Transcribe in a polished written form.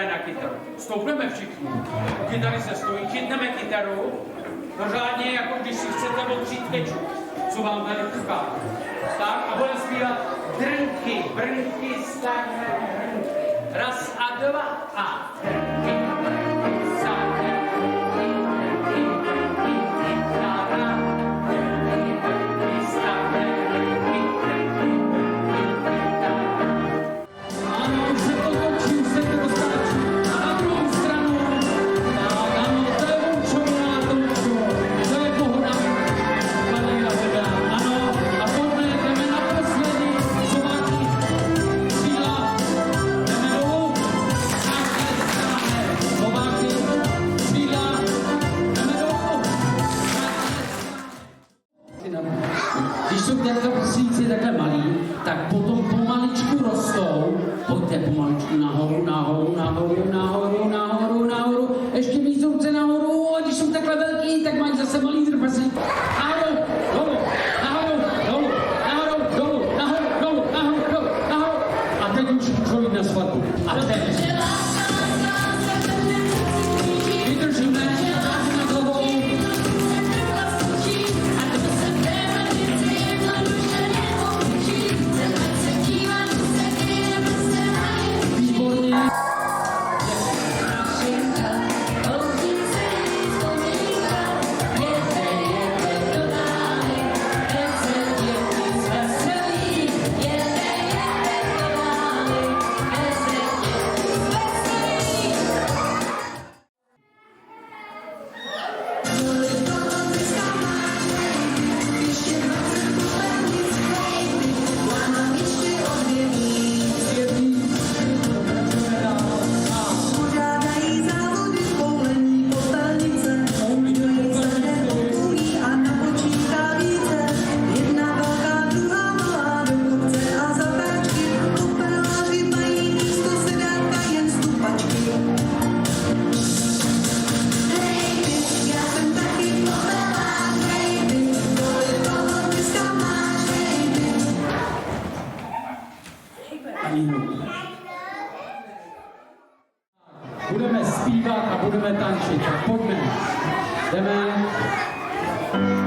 na kytaru. Stoupneme všichni. Kytary se stojí, chytneme kytaru, pořádně, jako když si chcete otřít kečup, co vám tady chutná. Tak a budeme zpívat drnky, brnky, staré brnky. Raz a dva a drnky, brnky, staré brnky, brnky, brnky, kytara. Drnky, brnky, staré brnky, brnky, brnky, kytara. Ano, už se to točí, už se to dostáčí. A na druhou stranu, tak ano, to je voučovná toučo, to je pohoda. Ano, a pojďme, jdeme na poslední sováky. Síla, jdeme dolů. Sováky, síla, jdeme dolů. Když jsou tyto prsíci takhle malí, tak potom pomaličku rostou. Pojďte pomaličku nahoru, nahoru, nahoru, nahoru, nahoru, nahoru. Ještě víc ruce nahoru, a když jsou takhle velký, tak mají zase malý trpasy. Nahoru, dolů, nahoru, dolů, nahoru, dolů, nahoru, dolů, nahoru, dolů, nahoru. A teď už můžou jít na svatbu. A teď. Vydržíme, dáme na hlavou. Výborně. Budeme zpívat a budeme tančit. Tak pojďme. Jdeme.